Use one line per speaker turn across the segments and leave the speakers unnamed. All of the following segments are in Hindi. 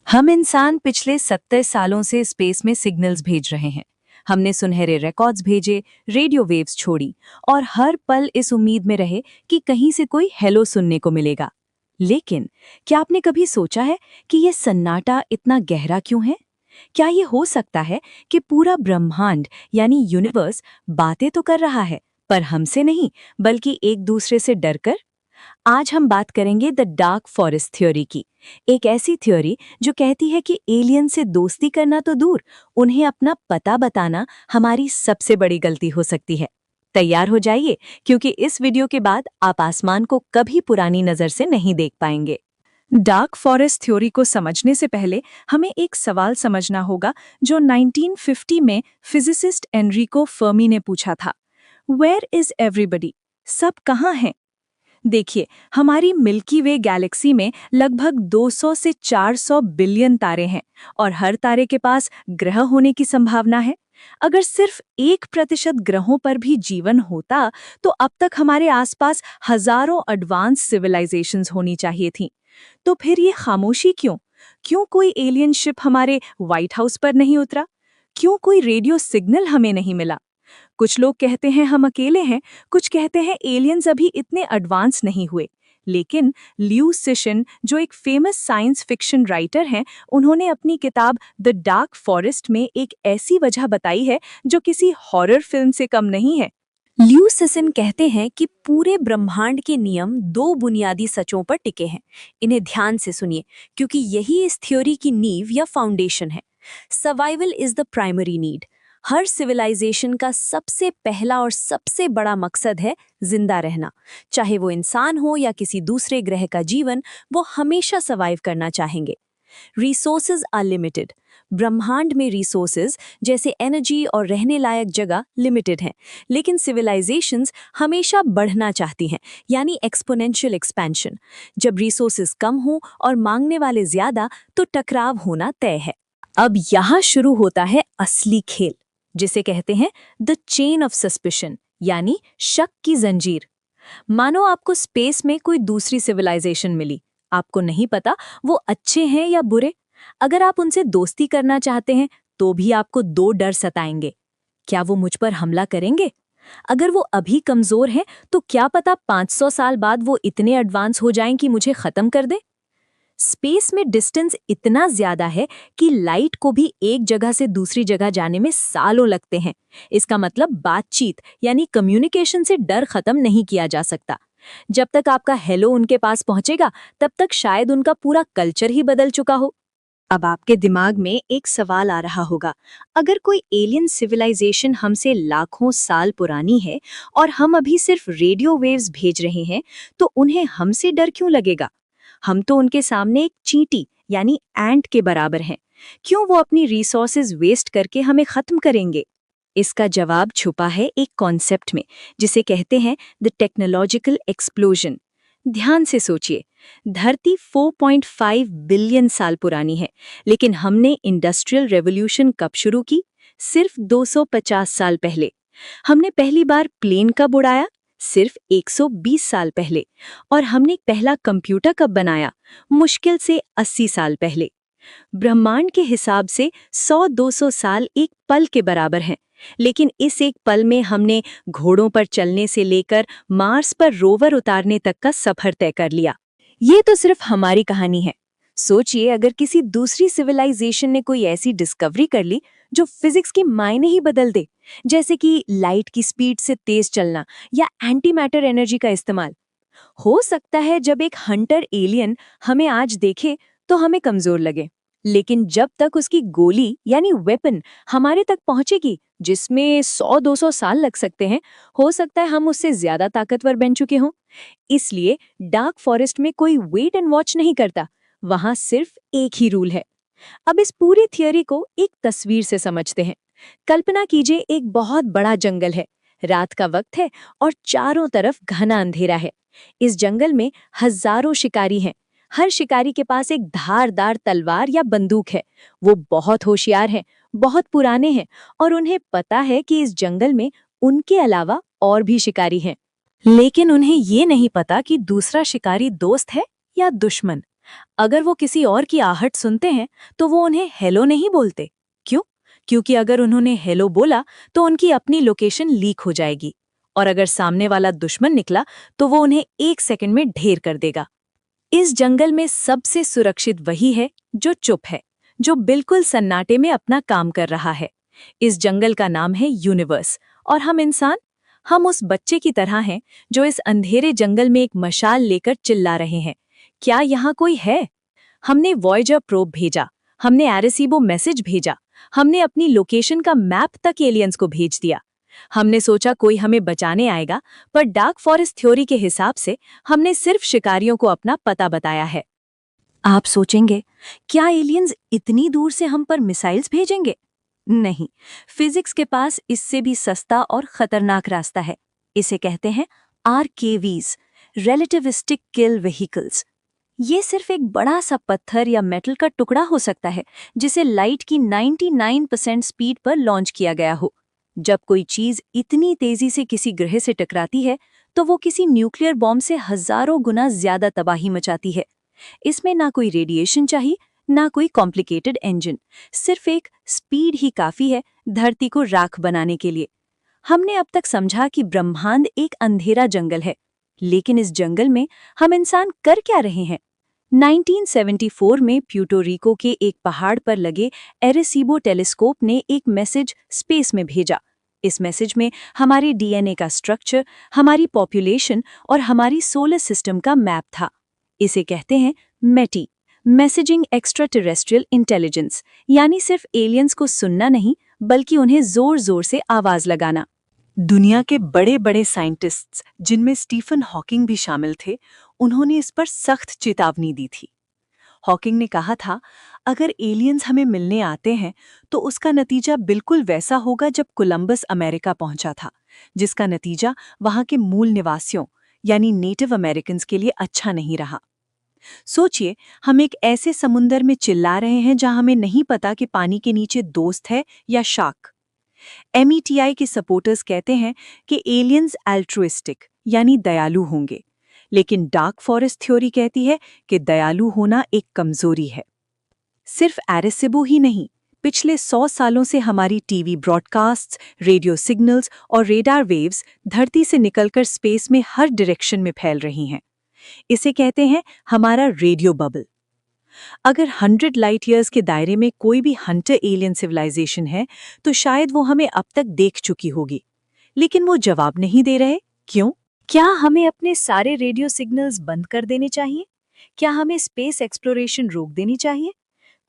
हम इंसान पिछले 70 सालों से स्पेस में सिग्नल्स भेज रहे हैं। हमने सुनहरे रिकॉर्ड्स भेजे, रेडियो वेव्स छोड़ी और हर पल इस उम्मीद में रहे कि कहीं से कोई हेलो सुनने को मिलेगा। लेकिन क्या आपने कभी सोचा है कि यह सन्नाटा इतना गहरा क्यों है? क्या ये हो सकता है कि पूरा ब्रह्मांड यानी यूनिवर्स बातें तो कर रहा है, पर हमसे नहीं, बल्कि एक दूसरे से डरकर? आज हम बात करेंगे द डार्क फॉरेस्ट थ्योरी की। एक ऐसी थ्योरी जो कहती है कि एलियन से दोस्ती करना तो दूर, उन्हें अपना पता बताना हमारी सबसे बड़ी गलती हो सकती है। तैयार हो जाइए, क्योंकि इस वीडियो के बाद आप आसमान को कभी पुरानी नजर से नहीं देख पाएंगे। डार्क फॉरेस्ट थ्योरी को समझने से पहले हमें एक सवाल समझना होगा जो 1950 में फिजिसिस्ट एनरिको फर्मी ने पूछा था। Where is everybody? सब कहाँ हैं? देखिए, हमारी मिल्की वे गैलेक्सी में लगभग 200 से 400 बिलियन तारे हैं और हर तारे के पास ग्रह होने की संभावना है। अगर सिर्फ 1% ग्रहों पर भी जीवन होता तो अब तक हमारे आसपास हजारों एडवांस सिविलाइजेशंस होनी चाहिए थीं। तो फिर ये खामोशी क्यों? क्यों कोई एलियन शिप हमारे व्हाइट हाउस पर नहीं उतरा? क्यों कोई रेडियो सिग्नल हमें नहीं मिला? कुछ लोग कहते हैं हम अकेले हैं, कुछ कहते हैं एलियंस अभी इतने एडवांस नहीं हुए। लेकिन ल्यू सिशन, जो एक फेमस साइंस फिक्शन राइटर हैं, उन्होंने अपनी किताब द डार्क फॉरेस्ट में एक ऐसी वजह बताई है जो किसी हॉरर फिल्म से कम नहीं है। ल्यू सिसन कहते हैं कि पूरे ब्रह्मांड के नियम दो बुनियादी सचों पर टिके हैं। इन्हें ध्यान से सुनिए, क्योंकि यही इस थ्योरी की नींव या फाउंडेशन है। Survival is the primary need. हर सिविलाइजेशन का सबसे पहला और सबसे बड़ा मकसद है जिंदा रहना। चाहे वो इंसान हो या किसी दूसरे ग्रह का जीवन, वो हमेशा सर्वाइव करना चाहेंगे। Resources are limited. ब्रह्मांड में रिसोर्सेज जैसे एनर्जी और रहने लायक जगह लिमिटेड हैं, लेकिन सिविलाइजेशंस हमेशा बढ़ना चाहती हैं, यानी एक्सपोनेंशियल एक्सपेंशन। जब रिसोर्सेज कम हो और मांगने वाले ज्यादा, तो टकराव होना तय है। अब यहाँ शुरू होता है असली खेल, जिसे कहते हैं द चेन ऑफ सस्पिशन, यानी शक की जंजीर। मानो आपको स्पेस में कोई दूसरी सिविलाइजेशन मिली। आपको नहीं पता वो अच्छे हैं या बुरे। अगर आप उनसे दोस्ती करना चाहते हैं तो भी आपको दो डर सताएंगे। क्या वो मुझ पर हमला करेंगे? अगर वो अभी कमजोर हैं तो क्या पता 500 साल बाद वो इतने एडवांस हो जाएं कि मुझे खत्म कर दे। स्पेस में डिस्टेंस इतना ज्यादा है कि लाइट को भी एक जगह से दूसरी जगह जाने में सालों लगते हैं। इसका मतलब बातचीत यानी कम्युनिकेशन से डर खत्म नहीं किया जा सकता। जब तक आपका हेलो उनके पास पहुंचेगा, तब तक शायद उनका पूरा कल्चर ही बदल चुका हो। अब आपके दिमाग में एक सवाल आ रहा होगा, अगर कोई एलियन सिविलाइजेशन हमसे लाखों साल पुरानी है और हम अभी सिर्फ रेडियो वेव्स भेज रहे हैं, तो उन्हें हमसे डर क्यों लगेगा? हम तो उनके सामने एक चींटी यानी एंट के बराबर हैं। क्यों वो अपनी रिसोर्सेज वेस्ट करके हमें खत्म करेंगे? इसका जवाब छुपा है एक कॉन्सेप्ट में, जिसे कहते हैं द टेक्नोलॉजिकल एक्सप्लोजन। ध्यान से सोचिए, धरती 4.5 बिलियन साल पुरानी है, लेकिन हमने इंडस्ट्रियल रेवोल्यूशन कब शुरू की? सिर्फ 250 साल पहले। हमने पहली बार प्लेन कब उड़ाया? सिर्फ 120 साल पहले। और हमने पहला कंप्यूटर कब बनाया? मुश्किल से 80 साल पहले। ब्रह्मांड के हिसाब से 100-200 साल एक पल के बराबर हैं, लेकिन इस एक पल में हमने घोड़ों पर चलने से लेकर मार्स पर रोवर उतारने तक का सफर तय कर लिया। ये तो सिर्फ हमारी कहानी है। सोचिए, अगर किसी दूसरी सिविलाइजेशन ने कोई ऐसी डिस्कवरी कर ली जो फिजिक्स की मायने ही बदल दे, जैसे कि लाइट की स्पीड से तेज चलना या एंटी मैटर एनर्जी का इस्तेमाल। हो सकता है जब एक हंटर एलियन हमें आज देखे तो हमें कमजोर लगे, लेकिन जब तक उसकी गोली यानी वेपन हमारे तक पहुंचेगी, जिसमें 100-200 साल लग सकते हैं, हो सकता है हम उससे ज्यादा ताकतवर बन चुके हों। इसलिए डार्क फॉरेस्ट में कोई वेट एंड वॉच नहीं करता, वहां सिर्फ एक ही रूल है। अब इस पूरी थियोरी को एक तस्वीर से समझते हैं। कल्पना कीजिए, एक बहुत बड़ा जंगल है, रात का वक्त है और चारों तरफ घना अंधेरा है। इस जंगल में हजारों शिकारी हैं। हर शिकारी के पास एक धारदार तलवार या बंदूक है। वो बहुत होशियार हैं, बहुत पुराने हैं और उन्हें पता है कि इस जंगल में उनके अलावा और भी शिकारी हैं। लेकिन उन्हें ये नहीं पता कि दूसरा शिकारी दोस्त है या दुश्मन। अगर वो किसी और की आहट सुनते हैं तो वो उन्हें हेलो नहीं बोलते। क्यों? क्योंकि अगर उन्होंने हेलो बोला तो उनकी अपनी लोकेशन लीक हो जाएगी, और अगर सामने वाला दुश्मन निकला तो वो उन्हें 1 सेकंड में ढेर कर देगा। इस जंगल में सबसे सुरक्षित वही है जो चुप है, जो बिल्कुल सन्नाटे में अपना काम कर रहा है। इस जंगल का नाम है यूनिवर्स, और हम इंसान, हम उस बच्चे की तरह हैं जो इस अंधेरे जंगल में एक मशाल लेकर चिल्ला रहे हैं, क्या यहाँ कोई है? हमने वॉयेजर प्रोब भेजा, हमने एरेसीबो मैसेज भेजा, हमने अपनी लोकेशन का मैप तक एलियंस को भेज दिया। हमने सोचा कोई हमें बचाने आएगा, पर डार्क फॉरेस्ट थ्योरी के हिसाब से हमने सिर्फ शिकारियों को अपना पता बताया है। आप सोचेंगे, क्या एलियंस इतनी दूर से हम पर मिसाइल्स भेजेंगे? नहीं, फिजिक्स के पास इससे भी सस्ता और खतरनाक रास्ता है। इसे कहते हैं RKVs, रिलेटिविस्टिक किल व्हीकल्स। ये सिर्फ एक बड़ा सा पत्थर या मेटल का टुकड़ा हो सकता है जिसे लाइट की 99% स्पीड पर लॉन्च किया गया हो। जब कोई चीज इतनी तेजी से किसी ग्रह से टकराती है तो वो किसी न्यूक्लियर बॉम्ब से हजारों गुना ज्यादा तबाही मचाती है। इसमें ना कोई रेडिएशन चाहिए, ना कोई कॉम्प्लिकेटेड इंजन, सिर्फ एक स्पीड ही काफी है धरती को राख बनाने के लिए। हमने अब तक समझा कि ब्रह्मांड एक अंधेरा जंगल है, लेकिन इस जंगल में हम इंसान कर क्या रहे हैं? 1974 में प्यूर्टो रिको के एक पहाड़ पर लगे एरेसीबो टेलीस्कोप ने एक मैसेज स्पेस में भेजा। इस मैसेज में हमारे DNA का स्ट्रक्चर, हमारी पॉपुलेशन और हमारी सोलर सिस्टम का मैप था। इसे कहते हैं METI, messaging extra terrestrial intelligence, यानी सिर्फ एलियंस को सुनना नहीं बल्कि उन्हें जोर जोर से आवाज लगाना। दुनिया के बड़े बड़े साइंटिस्ट्स, जिनमें स्टीफन हॉकिंग भी शामिल थे, उन्होंने इस पर सख्त चेतावनी दी थी। हॉकिंग ने कहा था, अगर एलियंस हमें मिलने आते हैं तो उसका नतीजा बिल्कुल वैसा होगा जब कोलंबस अमेरिका पहुंचा था, जिसका नतीजा वहां के मूल निवासियों यानी नेटिव अमेरिकन्स के लिए अच्छा नहीं रहा। सोचिए, हम एक ऐसे समुंदर में चिल्ला रहे हैं जहां हमें नहीं पता कि पानी के नीचे दोस्त है या शार्क। METI के सपोर्टर्स कहते हैं कि एलियंस अल्ट्रुइस्टिक यानी दयालु होंगे, लेकिन डार्क फॉरेस्ट थ्योरी कहती है कि दयालु होना एक कमजोरी है। सिर्फ एरेसीबो ही नहीं, पिछले 100 सालों से हमारी टीवी ब्रॉडकास्ट्स, रेडियो सिग्नल्स और रेडार वेव्स धरती से निकलकर स्पेस में हर डायरेक्शन में फैल रही हैं। इसे कहते हैं हमारा रेडियो बबल। अगर 100 लाइट ईयर्स के दायरे में कोई भी हंटर एलियन सिविलाइजेशन है तो शायद वो हमें अब तक देख चुकी होगी, लेकिन वो जवाब नहीं दे रहे। क्यों? क्या हमें अपने सारे रेडियो सिग्नल्स बंद कर देने चाहिए? क्या हमें स्पेस एक्सप्लोरेशन रोक देनी चाहिए?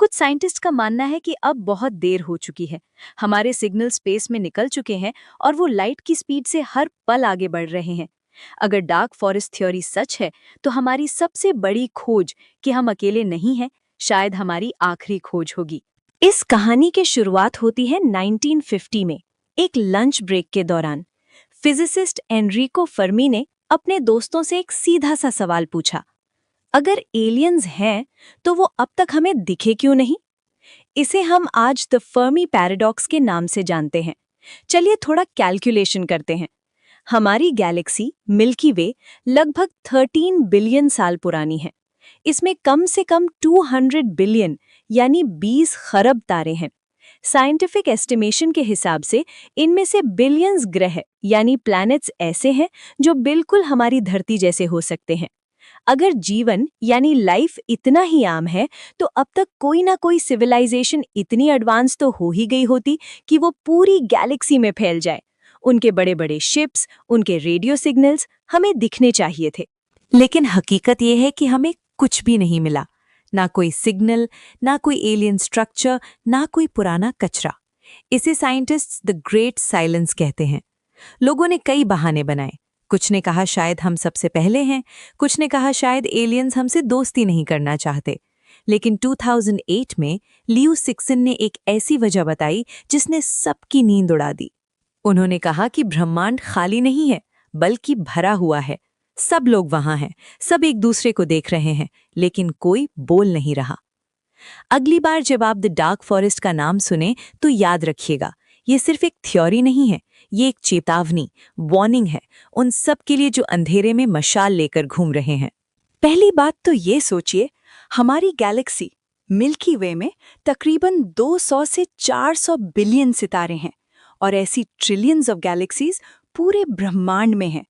कुछ साइंटिस्ट का मानना है कि अब बहुत देर हो चुकी है, हमारे सिग्नल स्पेस में निकल चुके हैं और वो लाइट की स्पीड से हर पल आगे बढ़ रहे हैं। अगर डार्क फॉरेस्ट थ्योरी सच है तो हमारी सबसे बड़ी खोज कि हम अकेले नहीं हैं शायद हमारी आखिरी खोज होगी। इस कहानी की शुरुआत होती है 1950 में, एक लंच ब्रेक के दौरान। फिजिसिस्ट एनरिको फर्मी ने अपने दोस्तों से एक सीधा सा सवाल पूछा, अगर एलियंस हैं तो वो अब तक हमें दिखे क्यों नहीं? इसे हम आज द फर्मी पैराडॉक्स के नाम से जानते हैं। चलिए थोड़ा कैलकुलेशन करते हैं। हमारी गैलेक्सी मिल्की वे लगभग 13 बिलियन साल पुरानी है। इसमें कम से कम 200 बिलियन यानी 20 खरब तारे हैं। साइंटिफिक एस्टिमेशन के हिसाब से इनमें से बिलियंस ग्रह यानी प्लैनेट्स ऐसे हैं जो बिल्कुल हमारी धरती जैसे हो सकते हैं। अगर जीवन यानी लाइफ इतना ही आम है तो अब तक कोई ना कोई सिविलाइजेशन इतनी एडवांस तो हो ही गई होती कि वो पूरी गैलेक्सी में फैल जाए। उनके बड़े बड़े शिप्स, उनके रेडियो सिग्नल्स हमें दिखने चाहिए थे। लेकिन हकीकत यह है कि हमें कुछ भी नहीं मिला, ना कोई सिग्नल, ना कोई एलियन स्ट्रक्चर, ना कोई पुराना कचरा। इसे साइंटिस्ट्स द ग्रेट साइलेंस कहते हैं। लोगों ने कई बहाने बनाए। कुछ ने कहा शायद हम सबसे पहले हैं, कुछ ने कहा शायद एलियंस हमसे दोस्ती नहीं करना चाहते। लेकिन 2008 में लियू सिक्सन ने एक ऐसी वजह बताई जिसने सबकी नींद उड़ा दी। उन्होंने कहा कि ब्रह्मांड खाली नहीं है बल्कि भरा हुआ है। सब लोग वहां हैं, सब एक दूसरे को देख रहे हैं, लेकिन कोई बोल नहीं रहा। अगली बार जब आप द डार्क फॉरेस्ट का नाम सुने तो याद रखिएगा, ये सिर्फ एक थ्योरी नहीं है, ये एक चेतावनी, वार्निंग है उन सब के लिए जो अंधेरे में मशाल लेकर घूम रहे हैं। पहली बात तो ये सोचिए, हमारी गैलेक्सी मिल्की वे में तकरीबन 200 से 400 बिलियन सितारे हैं और ऐसी ट्रिलियंस ऑफ गैलेक्सीज पूरे ब्रह्मांड में हैं।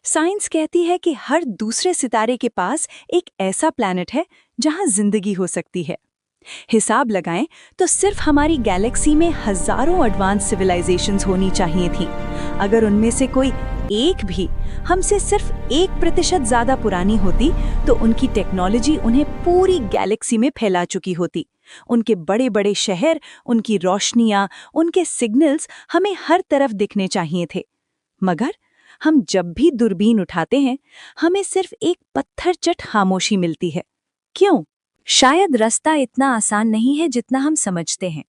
साइंस कहती है कि हर दूसरे सितारे के पास एक ऐसा प्लैनेट है जहां जिंदगी हो सकती है। हिसाब लगाएं तो सिर्फ हमारी गैलेक्सी में हजारों एडवांस सिविलाइजेशंस होनी चाहिए थी। अगर उनमें से कोई एक भी हमसे सिर्फ 1% ज्यादा पुरानी होती तो उनकी टेक्नोलॉजी उन्हें पूरी गैलेक्सी में फैला चुकी होती। उनके बड़े बड़े शहर, उनकी रोशनियां, उनके सिग्नल्स हमें हर तरफ दिखने चाहिए थे। मगर हम जब भी दूरबीन उठाते हैं, हमें सिर्फ एक पत्थरचट खामोशी मिलती है। क्यों? शायद रास्ता इतना आसान नहीं है जितना हम समझते हैं।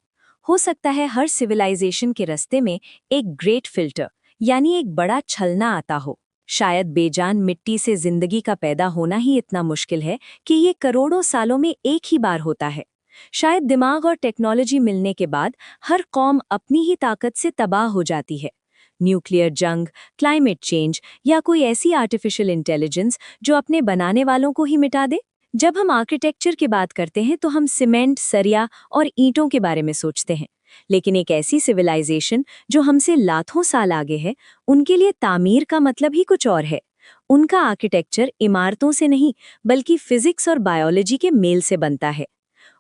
हो सकता है हर सिविलाइजेशन के रास्ते में एक ग्रेट फिल्टर यानी एक बड़ा छलना आता हो। शायद बेजान मिट्टी से जिंदगी का पैदा होना ही इतना मुश्किल है कि ये करोड़ों सालों में एक ही बार होता है। शायद दिमाग और टेक्नोलॉजी मिलने के बाद हर कौम अपनी ही ताकत से तबाह हो जाती है। न्यूक्लियर जंग, क्लाइमेट चेंज या कोई ऐसी आर्टिफिशियल इंटेलिजेंस जो अपने बनाने वालों को ही मिटा दे। जब हम आर्किटेक्चर की बात करते हैं तो हम सीमेंट, सरिया और ईंटों के बारे में सोचते हैं, लेकिन एक ऐसी सिविलाइजेशन जो हमसे लाखों साल आगे है, उनके लिए तामीर का मतलब ही कुछ और है। उनका आर्किटेक्चर इमारतों से नहीं बल्कि फिजिक्स और बायोलॉजी के मेल से बनता है।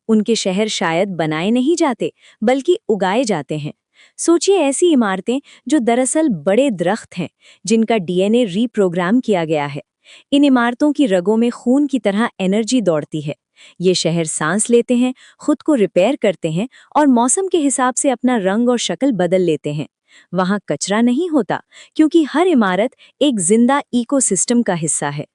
उनके शहर शायद बनाए नहीं जाते बल्कि उगाए जाते हैं। सोचिए ऐसी इमारतें जो दरअसल बड़े दरख्त हैं जिनका डीएनए रीप्रोग्राम किया गया है। इन इमारतों की रगों में खून की तरह एनर्जी दौड़ती है। ये शहर सांस लेते हैं, खुद को रिपेयर करते हैं और मौसम के हिसाब से अपना रंग और शक्ल बदल लेते हैं। वहाँ कचरा नहीं होता क्योंकि हर इमारत एक जिंदा इकोसिस्टम का हिस्सा है।